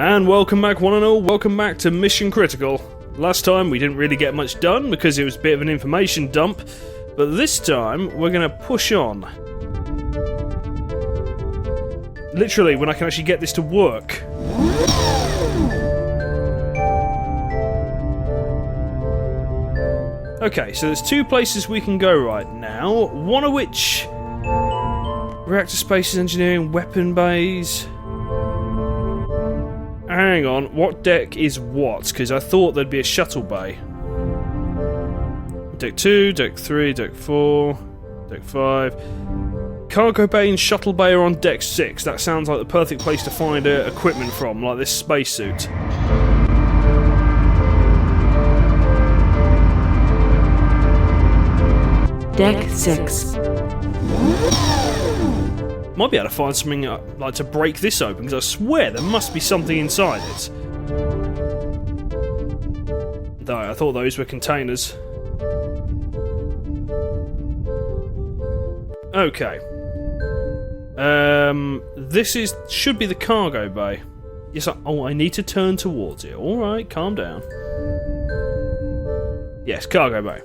And welcome back, one and all. Welcome back to Mission Critical. Last time we didn't really get much done because it was a bit of an information dump, but this time we're going to push on. Literally, when I can actually get this to work. Okay, so there's two places we can go right now, one of which... Reactor Spaces Engineering, Weapon Bays... Hang on, what deck is what? Because I thought there'd be a shuttle bay. Deck 2, Deck 3, Deck 4, Deck 5... Cargo bay and shuttle bay are on Deck 6. That sounds like the perfect place to find equipment from, like this spacesuit. Deck 6. Might be able to find something like to break this open, because I swear there must be something inside it. Though I thought those were containers. Okay. This should be the cargo bay. Yes, I need to turn towards it. Alright, calm down. Yes, cargo bay.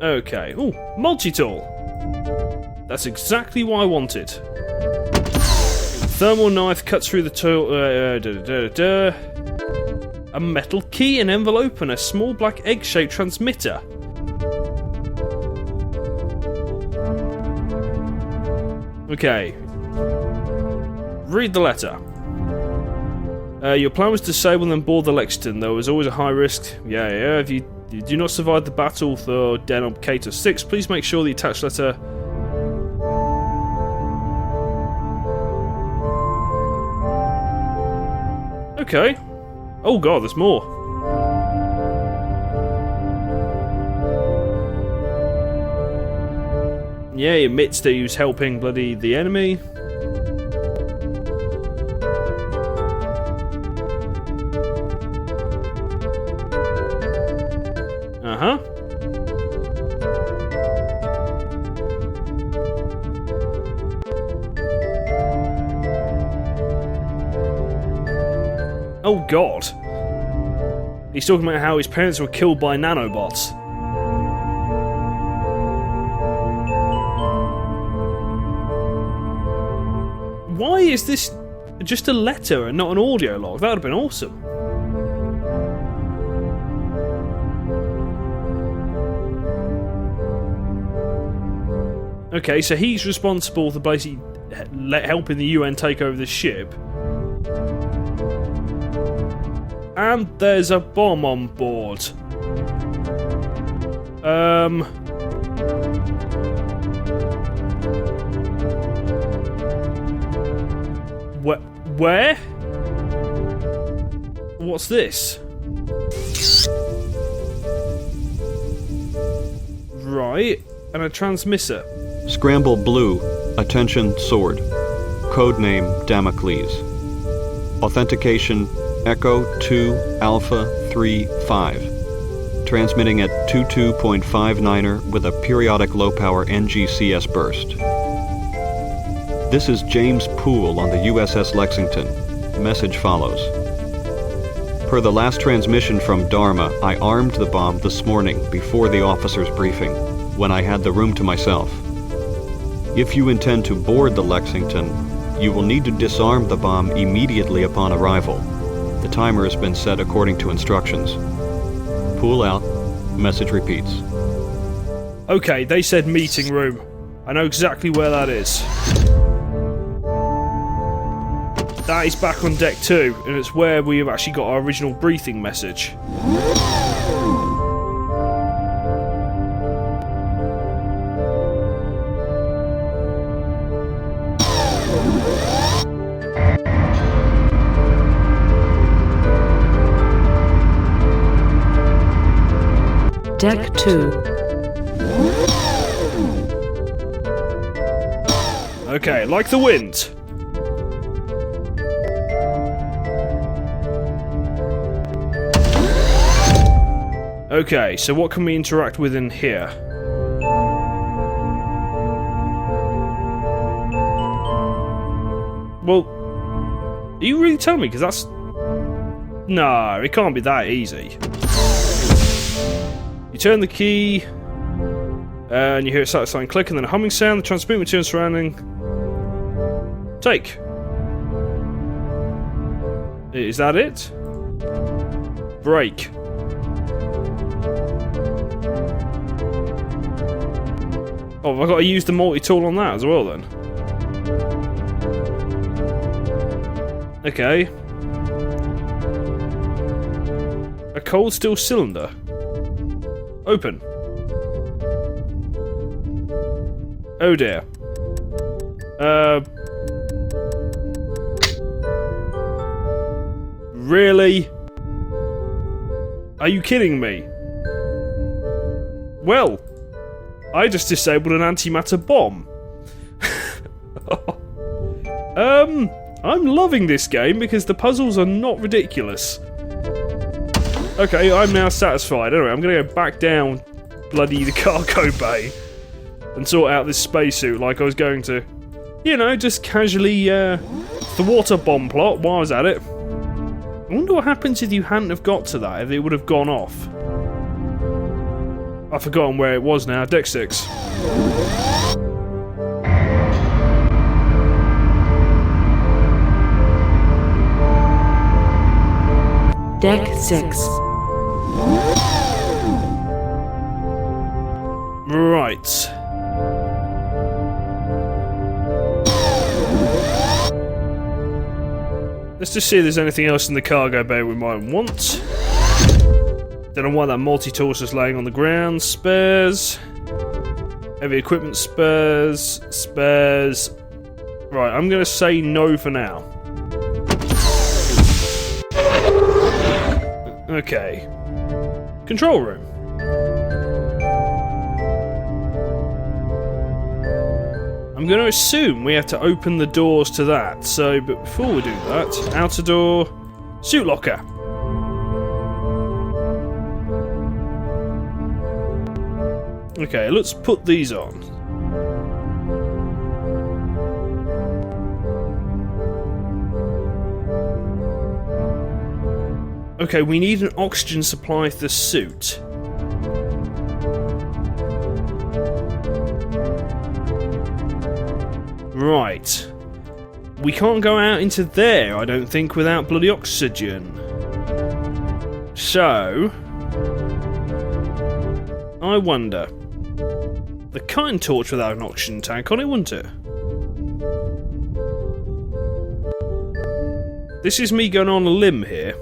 Okay. Ooh, multi-tool. That's exactly what I wanted. Thermal knife cuts through the tool. A metal key, an envelope, and a small black egg-shaped transmitter. Okay. Read the letter. Your plan was to sail and then board the Lexington. There was always a high risk. Yeah. If you do not survive the battle for Denominator 6, please make sure the attached letter... Okay. Oh god, there's more. Yeah, he admits that he was helping bloody the enemy. Uh-huh. Oh god. He's talking about how his parents were killed by nanobots. Why is this just a letter and not an audio log? That would have been awesome. Okay, so he's responsible for basically helping the UN take over the ship. And there's a bomb on board. Where? What's this? Right, and a transmitter. Scramble Blue, attention Sword. Codename Damocles. Authentication Echo 2 Alpha 3 5. Transmitting at 22.59er with a periodic low power NGCS burst. This is James Poole on the USS Lexington. Message follows. Per the last transmission from Dharma, I armed the bomb this morning before the officer's briefing, when I had the room to myself. If you intend to board the Lexington, you will need to disarm the bomb immediately upon arrival. The timer has been set according to instructions. Poole out. Message repeats. Okay, they said meeting room. I know exactly where that is. That is back on Deck 2, and it's where we've actually got our original briefing message. Deck 2. Okay, like the wind. Okay, so what can we interact with in here? Well, are you really telling me? Because that's... No, it can't be that easy. You turn the key, and you hear a satisfying click, and then a humming sound. The transmit material surrounding. Take. Is that it? Break. Oh, have I got to use the multi-tool on that as well then? Okay. A cold steel cylinder. Open. Oh dear. Really? Are you kidding me? Well, I just disabled an antimatter bomb. I'm loving this game because the puzzles are not ridiculous. Okay, I'm now satisfied. Anyway, I'm gonna go back down bloody the cargo bay and sort out this spacesuit like I was going to. You know, just casually thwart a bomb plot while I was at it. I wonder what happens if you hadn't have got to that, if it would have gone off. I've forgotten where it was now. Deck 6. Deck 6. Right. Let's just see if there's anything else in the cargo bay we might want. Don't know why that multi-tool's just laying on the ground. Spares. Heavy equipment spares. Spares. Right, I'm going to say no for now. Okay. Control room. I'm going to assume we have to open the doors to that. So, but before we do that, outer door, suit locker. Okay, let's put these on. Okay, we need an oxygen supply for the suit. Right. We can't go out into there, I don't think, without bloody oxygen. So... I wonder. The cutting torch without an oxygen tank on it, wouldn't it? This is me going on a limb here.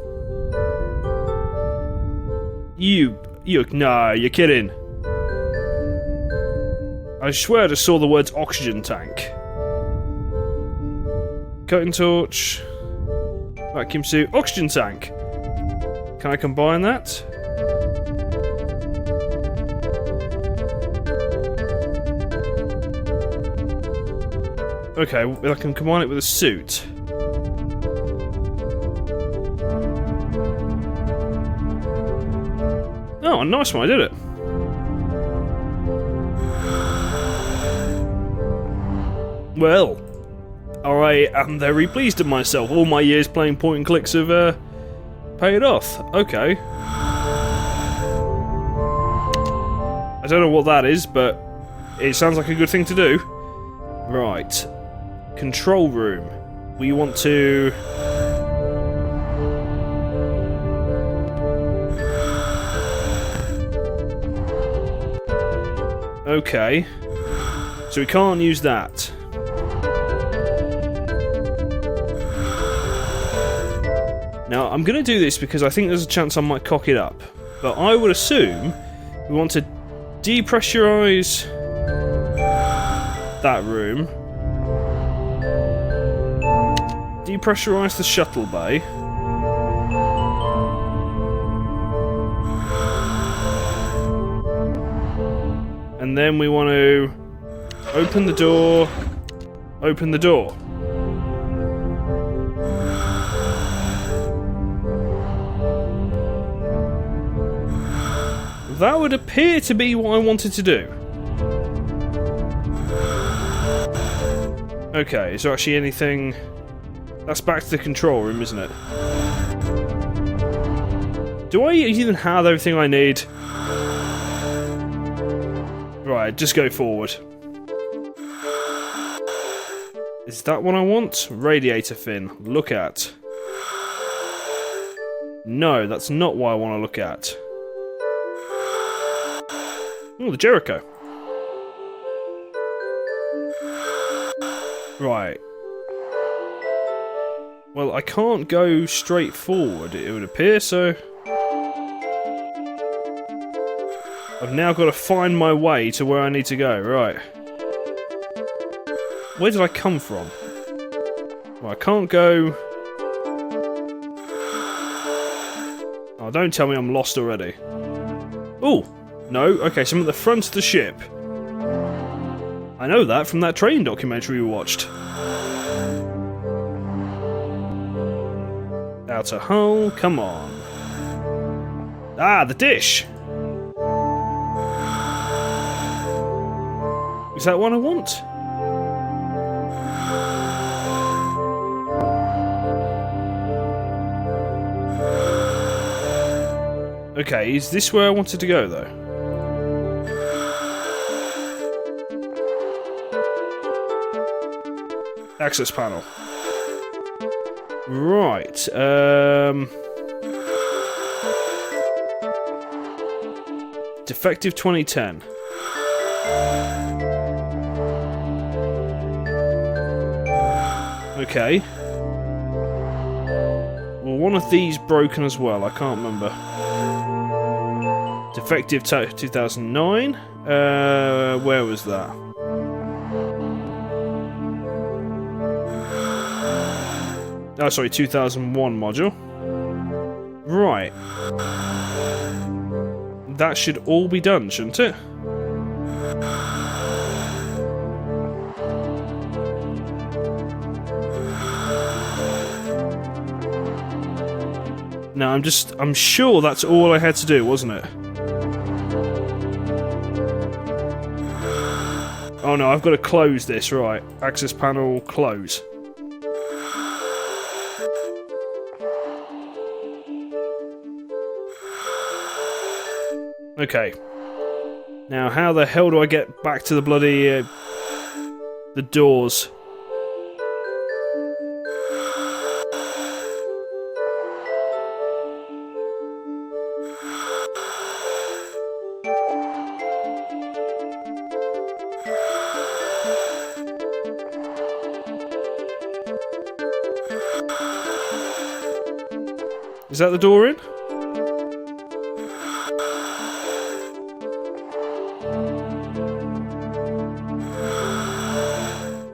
No, you're kidding. I swear I just saw the words oxygen tank. Cutting torch. Vacuum suit. Oxygen tank. Can I combine that? Okay, well, I can combine it with a suit. Oh, nice one, I did it. Well, I am very pleased with myself. All my years playing point and clicks have paid off. Okay. I don't know what that is, but it sounds like a good thing to do. Right. Control room. We want to... Okay. So we can't use that. Now, I'm going to do this because I think there's a chance I might cock it up. But I would assume we want to depressurize that room. Depressurize the shuttle bay. And then we want to open the door. Open the door. That would appear to be what I wanted to do. Okay, is there actually anything That's back to the control room, isn't it? Do I even have everything I need? Right, just go forward. Is that what I want? Radiator fin. Look at. No, that's not what I want to look at. Oh, the Jericho. Right. Well, I can't go straight forward, it would appear, so... I've now got to find my way to where I need to go, right. Where did I come from? Well, I can't go... Oh, don't tell me I'm lost already. Oh! No, okay, so I'm at the front of the ship. I know that from that training documentary we watched. Outer hull, come on. Ah, the dish! Is that what I want? Okay, is this where I wanted to go, though? Access panel. Right, Defective 2010. Okay. Well, one of these broken as well, I can't remember. Defective 2009? Where was that? Oh, sorry, 2001 module. Right. That should all be done, shouldn't it? No, I'm sure that's all I had to do, wasn't it? Oh no, I've got to close this, right. Access panel, close. Okay. Now, how the hell do I get back to the bloody... the doors? Is that the door in?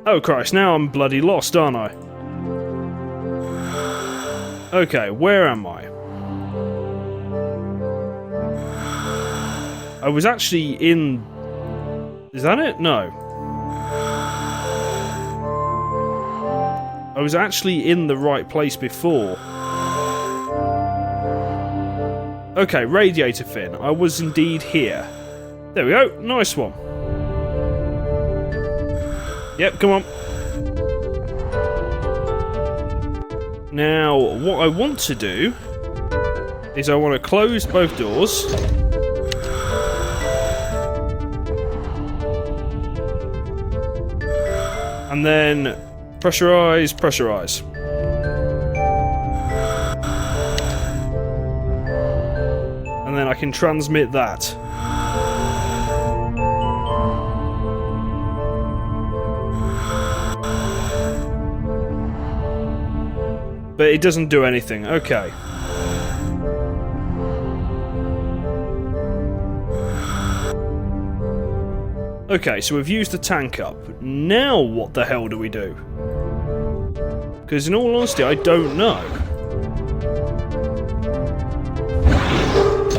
Oh Christ, now I'm bloody lost, aren't I? Okay, where am I? I was actually in... Is that it? No. I was actually in the right place before. Okay, radiator fin. I was indeed here. There we go, nice one. Yep, come on. Now, what I want to do is I want to close both doors. And then pressurize, pressurize. And then I can transmit that. But it doesn't do anything. Okay. Okay, so we've used the tank up. Now what the hell do we do? Because in all honesty, I don't know.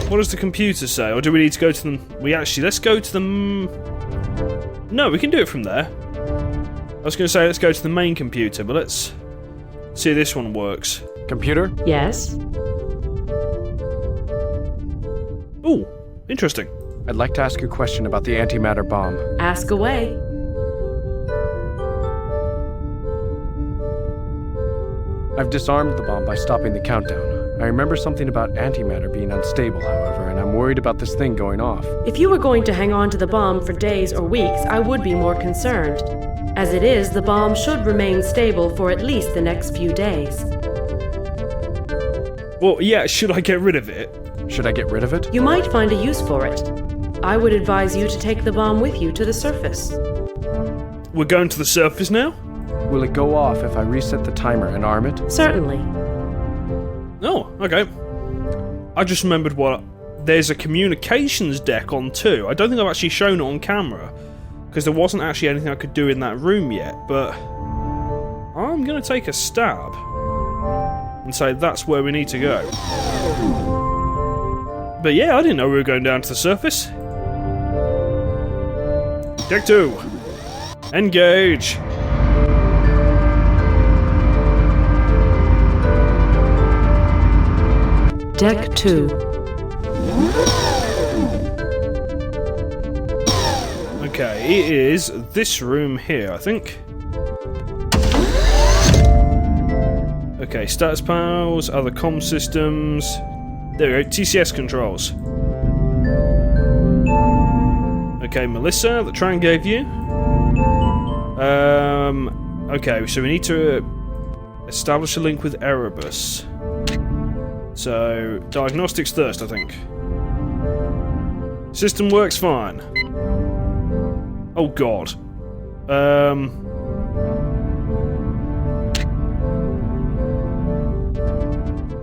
What does the computer say? Or do we need to go to them? Let's go to them. No, we can do it from there. I was going to say let's go to the main computer, but let's see if this one works. Computer? Yes? Ooh, interesting. I'd like to ask you a question about the antimatter bomb. Ask away. I've disarmed the bomb by stopping the countdown. I remember something about antimatter being unstable, however, and I'm worried about this thing going off. If you were going to hang on to the bomb for days or weeks, I would be more concerned. As it is, the bomb should remain stable for at least the next few days. Well, yeah, should I get rid of it? Should I get rid of it? You might find a use for it. I would advise you to take the bomb with you to the surface. We're going to the surface now? Will it go off if I reset the timer and arm it? Certainly. Oh, okay. I just remembered there's a communications deck on too. I don't think I've actually shown it on camera, because there wasn't actually anything I could do in that room yet, but I'm going to take a stab and say that's where we need to go. But yeah, I didn't know we were going down to the surface. Deck 2. Engage. Deck 2. Okay, it is this room here, I think. Okay, status panels, other comm systems. There we go, TCS controls. Okay, Melissa, the Tran gave you. Okay, so we need to establish a link with Erebus. So, diagnostics first, I think. System works fine. Oh god.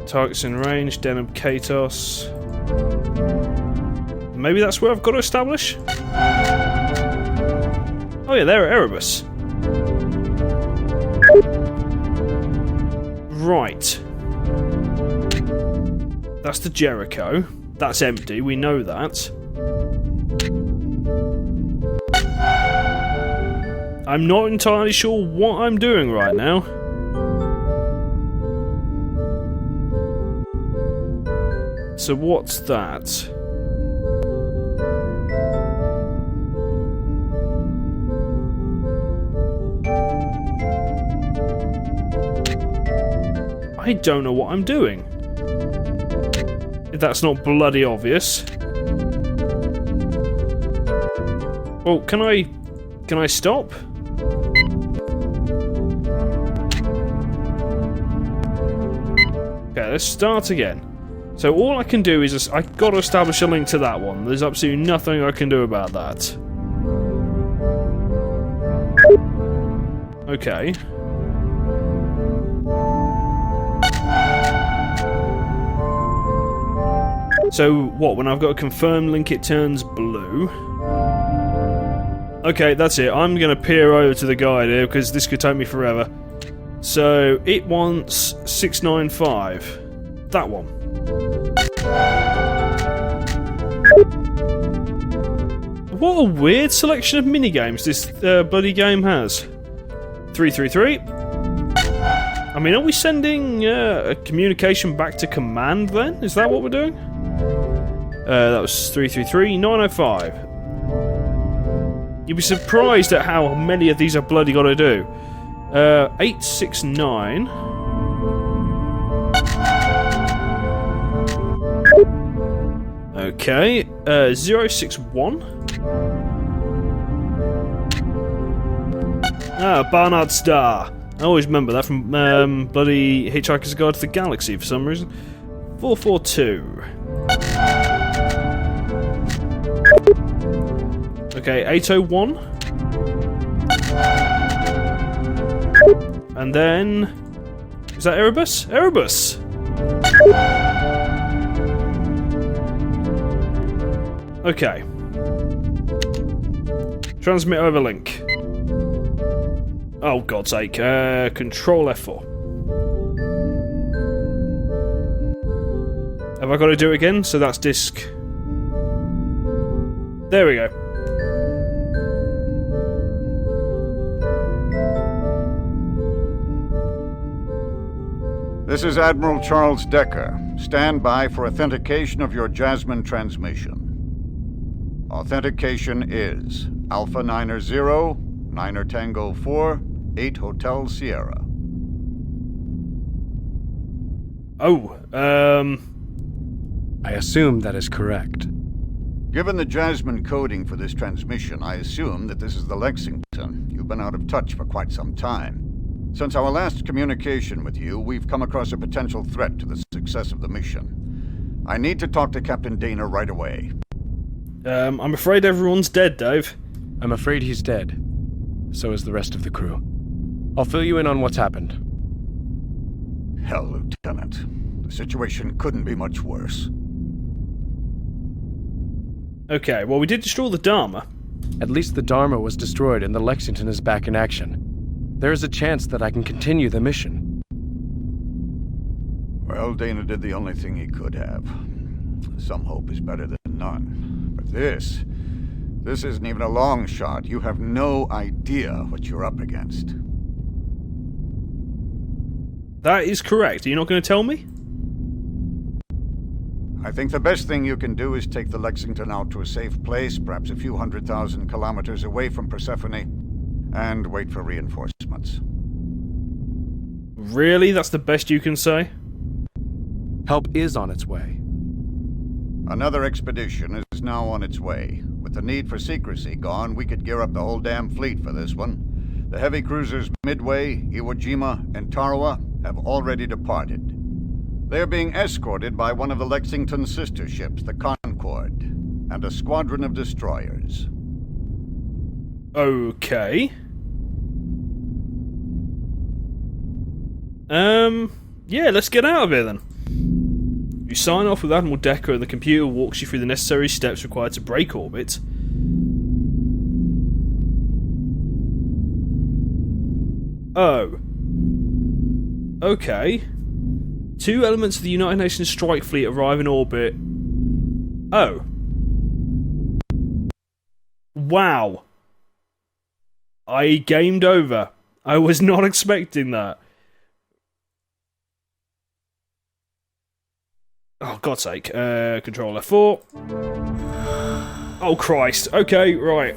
Targets in range, Denham Katos. Maybe that's where I've got to establish? Oh yeah, they're at Erebus. Right. That's the Jericho. That's empty, we know that. I'm not entirely sure what I'm doing right now. So what's that? I don't know what I'm doing. If that's not bloody obvious. Well, can I stop? Okay, let's start again. So all I can do is I got to establish a link to that one. There's absolutely nothing I can do about that. Okay. So what, when I've got a confirmed link it turns blue? Okay, that's it. I'm going to peer over to the guide here because this could take me forever. So it wants 695. That one. What a weird selection of minigames this bloody game has. 333. I mean, are we sending a communication back to command then? Is that what we're doing? That was 333. 905. You'd be surprised at how many of these I've bloody got to do. 869. Okay, 061. Barnard Star. I always remember that from bloody Hitchhiker's Guide to the Galaxy for some reason. 442. Okay, 801. And then... is that Erebus? Erebus! Okay. Transmit over link. Oh, God's sake. Control F4. Have I got to do it again? So that's disk. There we go. This is Admiral Charles Decker. Stand by for authentication of your Jasmine transmission. Authentication is Alpha 90, 9 Tango 4, 8 Hotel Sierra. Oh, I assume that is correct. Given the Jasmine coding for this transmission, I assume that this is the Lexington. You've been out of touch for quite some time. Since our last communication with you, we've come across a potential threat to the success of the mission. I need to talk to Captain Dana right away. I'm afraid everyone's dead, Dave. I'm afraid he's dead. So is the rest of the crew. I'll fill you in on what's happened. Hell, Lieutenant. The situation couldn't be much worse. Okay, well, we did destroy the Dharma. At least the Dharma was destroyed and the Lexington is back in action. There is a chance that I can continue the mission. Well, Dana did the only thing he could have. Some hope is better than none. But this isn't even a long shot. You have no idea what you're up against. That is correct. Are you not going to tell me? I think the best thing you can do is take the Lexington out to a safe place, perhaps a few 100,000 kilometers away from Persephone, and wait for reinforcements. Really? That's the best you can say? Help is on its way. Another expedition is now on its way. With the need for secrecy gone, we could gear up the whole damn fleet for this one. The heavy cruisers Midway, Iwo Jima, and Tarawa have already departed. They're being escorted by one of the Lexington's sister ships, the Concord, and a squadron of destroyers. Okay. Yeah, let's get out of here then. You sign off with Admiral Decker and the computer walks you through the necessary steps required to break orbit. Oh. Okay. 2 elements of the United Nations strike fleet arrive in orbit. Oh. Wow. I gamed over. I was not expecting that. Oh, God's sake. Control F4. Oh, Christ. Okay, right.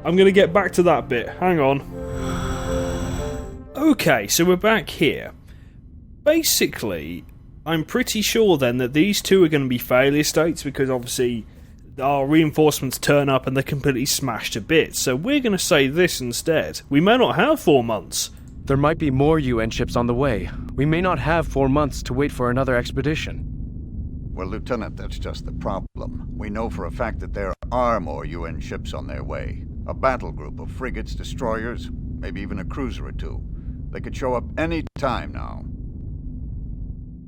I'm going to get back to that bit. Hang on. Okay, so we're back here. Basically, I'm pretty sure then that these 2 are going to be failure states because obviously our reinforcements turn up and they're completely smashed to bits. So we're going to say this instead. We may not have 4 months. There might be more UN ships on the way. We may not have 4 months to wait for another expedition. Well, Lieutenant, that's just the problem. We know for a fact that there are more UN ships on their way. A battle group of frigates, destroyers, maybe even a cruiser or 2. They could show up any time now.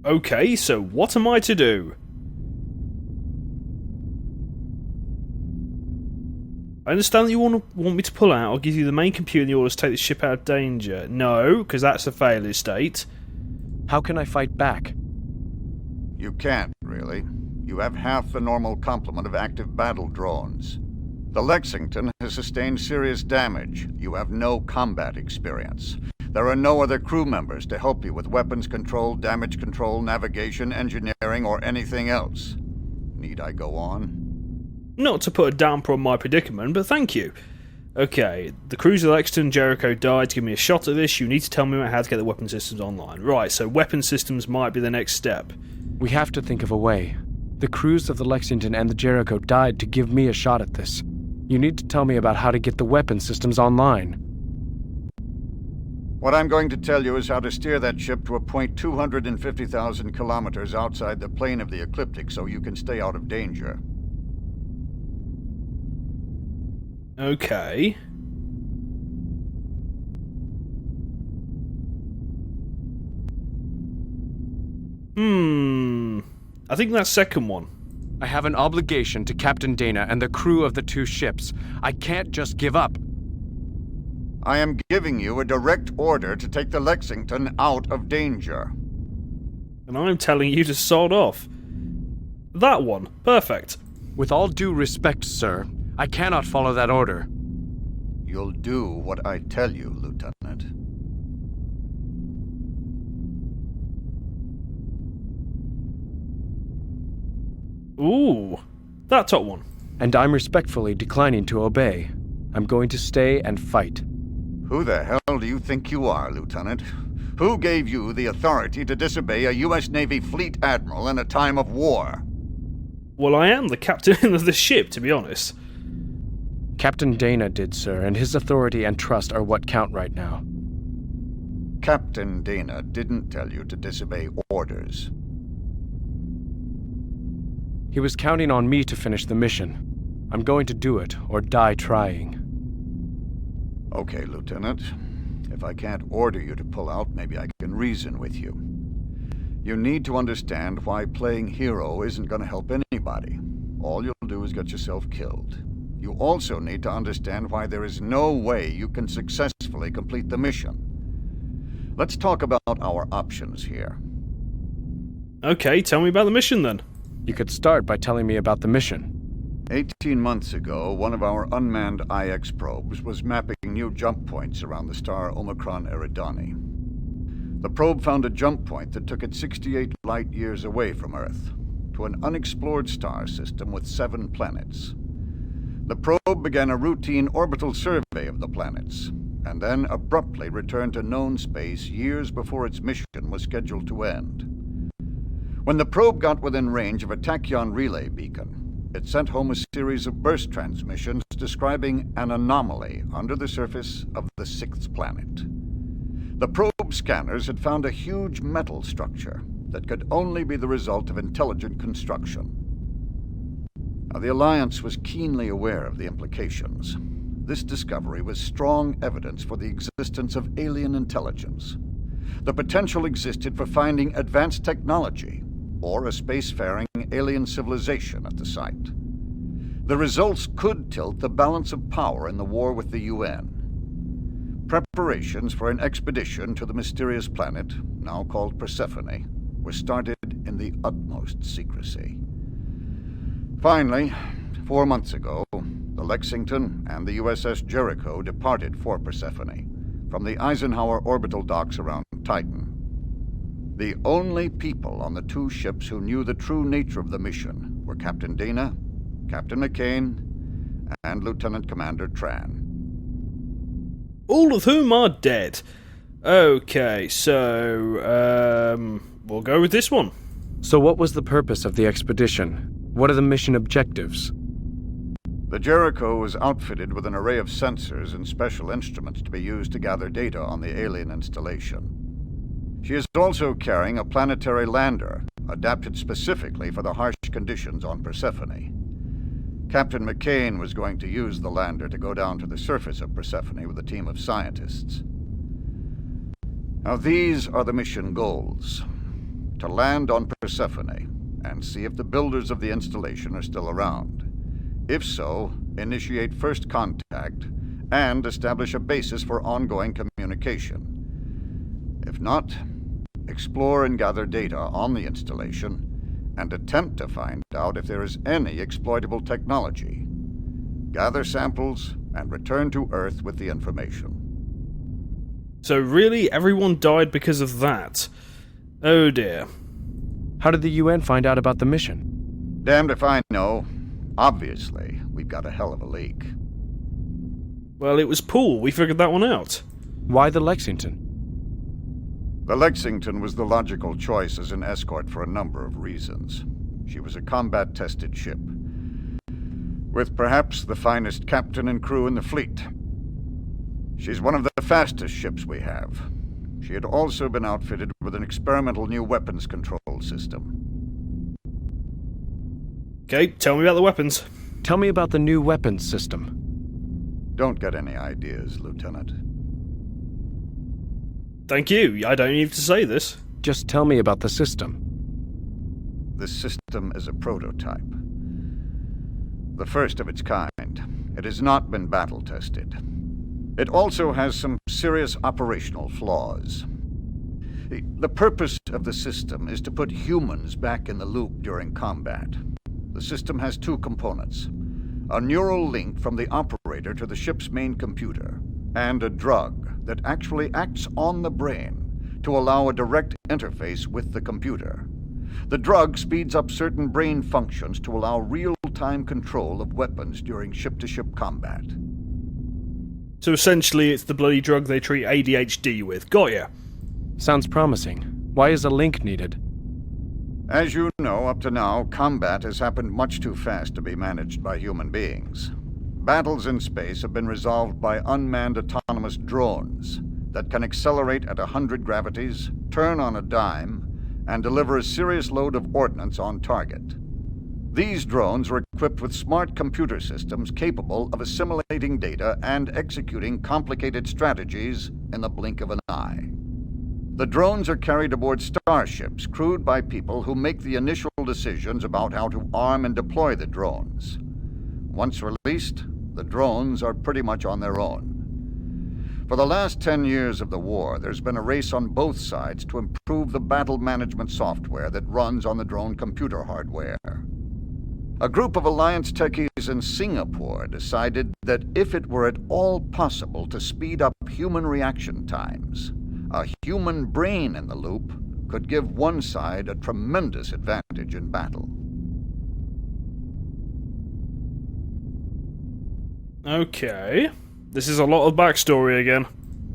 Okay, so what am I to do? I understand that you want me to pull out. I'll give you the main computer and the orders to take the ship out of danger. No, because that's a failure state. How can I fight back? You can't, really. You have half the normal complement of active battle drones. The Lexington has sustained serious damage. You have no combat experience. There are no other crew members to help you with weapons control, damage control, navigation, engineering, or anything else. Need I go on? Not to put a damper on my predicament, but thank you. Okay, the cruiser Lexington and Jericho died. To give me a shot at this, you need to tell me about how to get the weapon systems online. Right, so weapon systems might be the next step. We have to think of a way. The crews of the Lexington and the Jericho died to give me a shot at this. You need to tell me about how to get the weapon systems online. What I'm going to tell you is how to steer that ship to a point 250,000 kilometers outside the plane of the ecliptic so you can stay out of danger. Okay. I think that second one. I have an obligation to Captain Dana and the crew of the 2 ships. I can't just give up. I am giving you a direct order to take the Lexington out of danger. And I'm telling you to sod off. That one. Perfect. With all due respect, sir, I cannot follow that order. You'll do what I tell you, Lieutenant. Ooh, that top one. And I'm respectfully declining to obey. I'm going to stay and fight. Who the hell do you think you are, Lieutenant? Who gave you the authority to disobey a U.S. Navy fleet admiral in a time of war? Well, I am the captain of the ship, to be honest. Captain Dana did, sir, and his authority and trust are what count right now. Captain Dana didn't tell you to disobey orders. He was counting on me to finish the mission. I'm going to do it, or die trying. Okay, Lieutenant. If I can't order you to pull out, maybe I can reason with you. You need to understand why playing hero isn't going to help anybody. All you'll do is get yourself killed. You also need to understand why there is no way you can successfully complete the mission. Let's talk about our options here. Okay, tell me about the mission then. You could start by telling me about the mission. 18 months ago, one of our unmanned IX probes was mapping new jump points around the star Omicron Eridani. The probe found a jump point that took it 68 light-years away from Earth, to an unexplored star system with 7 planets. The probe began a routine orbital survey of the planets, and then abruptly returned to known space years before its mission was scheduled to end. When the probe got within range of a tachyon relay beacon, it sent home a series of burst transmissions describing an anomaly under the surface of the 6th planet. The probe scanners had found a huge metal structure that could only be the result of intelligent construction. Now, the Alliance was keenly aware of the implications. This discovery was strong evidence for the existence of alien intelligence. The potential existed for finding advanced technology or a spacefaring alien civilization at the site. The results could tilt the balance of power in the war with the UN. Preparations for an expedition to the mysterious planet, now called Persephone, were started in the utmost secrecy. Finally, 4 months ago, the Lexington and the USS Jericho departed for Persephone from the Eisenhower orbital docks around Titan. The only people on the 2 ships who knew the true nature of the mission were Captain Dana, Captain McCain, and Lieutenant Commander Tran. All of whom are dead. Okay, so, we'll go with this one. So what was the purpose of the expedition? What are the mission objectives? The Jericho was outfitted with an array of sensors and special instruments to be used to gather data on the alien installation. She is also carrying a planetary lander, adapted specifically for the harsh conditions on Persephone. Captain McCain was going to use the lander to go down to the surface of Persephone with a team of scientists. Now, these are the mission goals. To land on Persephone and see if the builders of the installation are still around. If so, initiate first contact and establish a basis for ongoing communication. If not, explore and gather data on the installation and attempt to find out if there is any exploitable technology. Gather samples and return to Earth with the information. So really, everyone died because of that? Oh dear. How did the UN find out about the mission? Damned if I know. Obviously, we've got a hell of a leak. Well, it was Paul. We figured that one out. Why the Lexington? The Lexington was the logical choice as an escort for a number of reasons. She was a combat-tested ship, with perhaps the finest captain and crew in the fleet. She's one of the fastest ships we have. She had also been outfitted with an experimental new weapons control system. Okay, tell me about the weapons. Tell me about the new weapons system. Don't get any ideas, Lieutenant. Thank you. I don't need to say this. Just tell me about the system. The system is a prototype. The first of its kind. It has not been battle-tested. It also has some serious operational flaws. The purpose of the system is to put humans back in the loop during combat. The system has 2 components. A neural link from the operator to the ship's main computer, and a drug that actually acts on the brain to allow a direct interface with the computer. The drug speeds up certain brain functions to allow real-time control of weapons during ship-to-ship combat. So essentially it's the bloody drug they treat ADHD with. Got ya. Sounds promising. Why is a link needed? As you know, up to now, combat has happened much too fast to be managed by human beings. Battles in space have been resolved by unmanned autonomous drones that can accelerate at 100 gravities, turn on a dime, and deliver a serious load of ordnance on target. These drones are equipped with smart computer systems capable of assimilating data and executing complicated strategies in the blink of an eye. The drones are carried aboard starships crewed by people who make the initial decisions about how to arm and deploy the drones. Once released, the drones are pretty much on their own. For the last 10 years of the war, there's been a race on both sides to improve the battle management software that runs on the drone computer hardware. A group of Alliance techies in Singapore decided that if it were at all possible to speed up human reaction times, a human brain in the loop could give one side a tremendous advantage in battle. Okay. This is a lot of backstory again.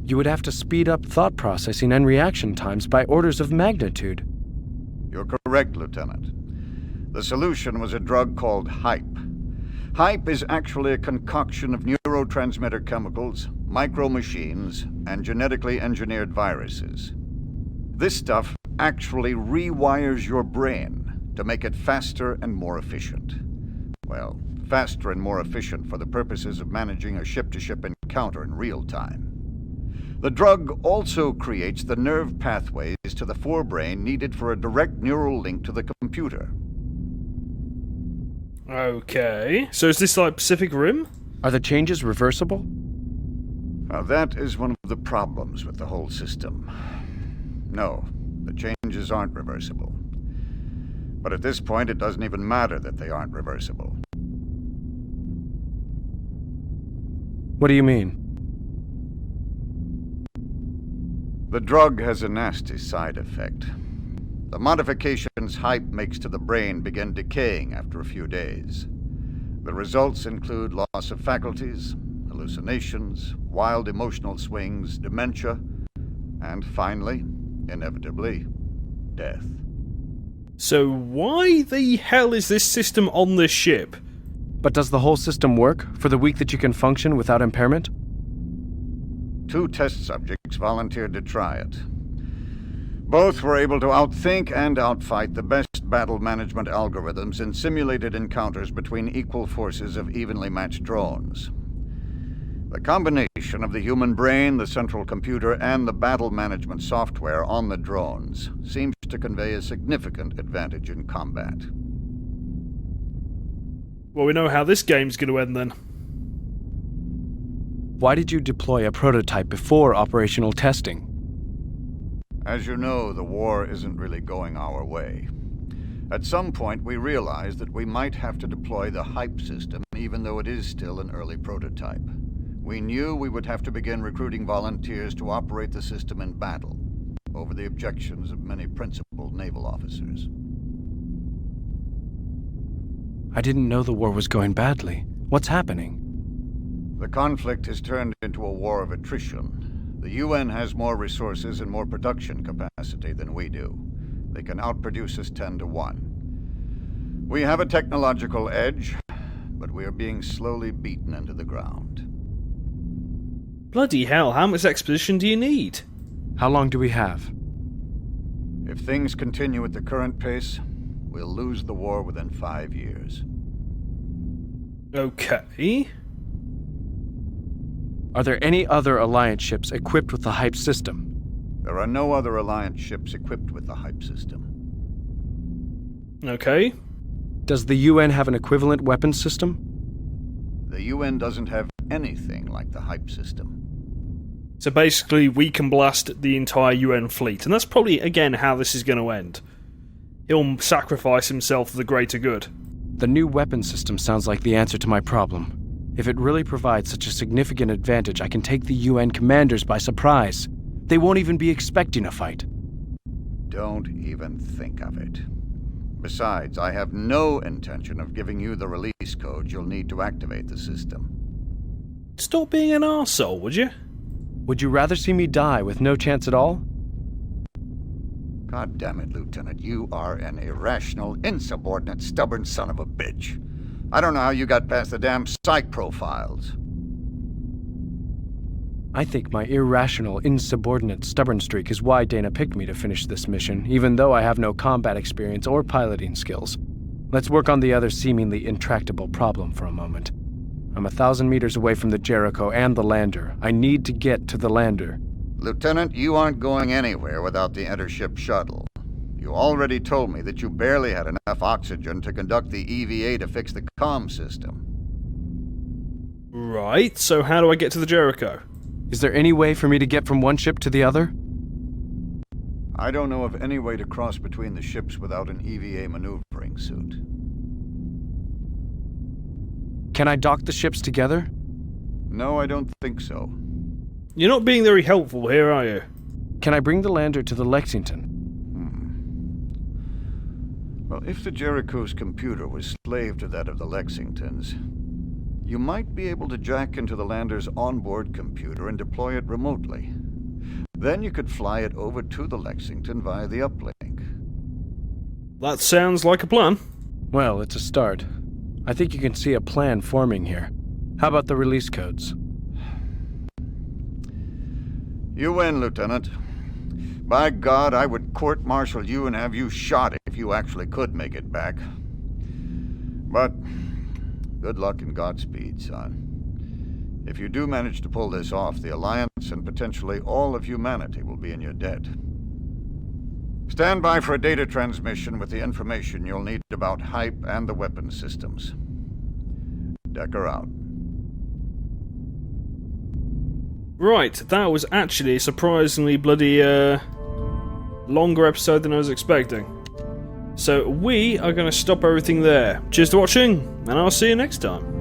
You would have to speed up thought processing and reaction times by orders of magnitude. You're correct, Lieutenant. The solution was a drug called HYPE. HYPE is actually a concoction of neurotransmitter chemicals, micro-machines, and genetically engineered viruses. This stuff actually rewires your brain to make it faster and more efficient. Well, faster and more efficient for the purposes of managing a ship-to-ship encounter in real time. The drug also creates the nerve pathways to the forebrain needed for a direct neural link to the computer. Okay. So is this like Pacific Rim? Are the changes reversible? Now, that is one of the problems with the whole system. No, the changes aren't reversible. But at this point, it doesn't even matter that they aren't reversible. What do you mean? The drug has a nasty side effect. The modifications HYPE makes to the brain begin decaying after a few days. The results include loss of faculties, hallucinations, wild emotional swings, dementia, and finally, inevitably, death. So why the hell is this system on this ship? But does the whole system work for the week that you can function without impairment? 2 test subjects volunteered to try it. Both were able to outthink and outfight the best battle management algorithms in simulated encounters between equal forces of evenly matched drones. The combination of the human brain, the central computer, and the battle management software on the drones seems to convey a significant advantage in combat. Well, we know how this game's going to end then. Why did you deploy a prototype before operational testing? As you know, the war isn't really going our way. At some point, we realized that we might have to deploy the HYPE system, even though it is still an early prototype. We knew we would have to begin recruiting volunteers to operate the system in battle, over the objections of many principal naval officers. I didn't know the war was going badly. What's happening? The conflict has turned into a war of attrition. The UN has more resources and more production capacity than we do. They can outproduce us 10 to 1. We have a technological edge, but we are being slowly beaten into the ground. Bloody hell, how much exposition do you need? How long do we have? If things continue at the current pace, we'll lose the war within 5 years. Okay. Are there any other Alliance ships equipped with the HYPE system? There are no other Alliance ships equipped with the HYPE system. Okay. Does the UN have an equivalent weapons system? The UN doesn't have anything like the HYPE system. So basically, we can blast the entire UN fleet, and that's probably, again, how this is going to end. He'll sacrifice himself for the greater good. The new weapon system sounds like the answer to my problem. If it really provides such a significant advantage, I can take the UN commanders by surprise. They won't even be expecting a fight. Don't even think of it. Besides, I have no intention of giving you the release code you'll need to activate the system. Stop being an arsehole, would you? Would you rather see me die with no chance at all? God damn it, Lieutenant. You are an irrational, insubordinate, stubborn son of a bitch. I don't know how you got past the damn psych profiles. I think my irrational, insubordinate, stubborn streak is why Dana picked me to finish this mission, even though I have no combat experience or piloting skills. Let's work on the other seemingly intractable problem for a moment. I'm 1,000 meters away from the Jericho and the lander. I need to get to the lander. Lieutenant, you aren't going anywhere without the intership shuttle. You already told me that you barely had enough oxygen to conduct the EVA to fix the comm system. Right, so how do I get to the Jericho? Is there any way for me to get from one ship to the other? I don't know of any way to cross between the ships without an EVA maneuvering suit. Can I dock the ships together? No, I don't think so. You're not being very helpful here, are you? Can I bring the lander to the Lexington? Well, if the Jericho's computer was slave to that of the Lexington's, you might be able to jack into the lander's onboard computer and deploy it remotely. Then you could fly it over to the Lexington via the uplink. That sounds like a plan. Well, it's a start. I think you can see a plan forming here. How about the release codes? You win, Lieutenant. By God, I would court-martial you and have you shot if you actually could make it back. But good luck and Godspeed, son. If you do manage to pull this off, the Alliance and potentially all of humanity will be in your debt. Stand by for a data transmission with the information you'll need about Hype and the weapon systems. Decker out. Right, that was actually a surprisingly bloody, longer episode than I was expecting. So we are going to stop everything there. Cheers to watching, and I'll see you next time.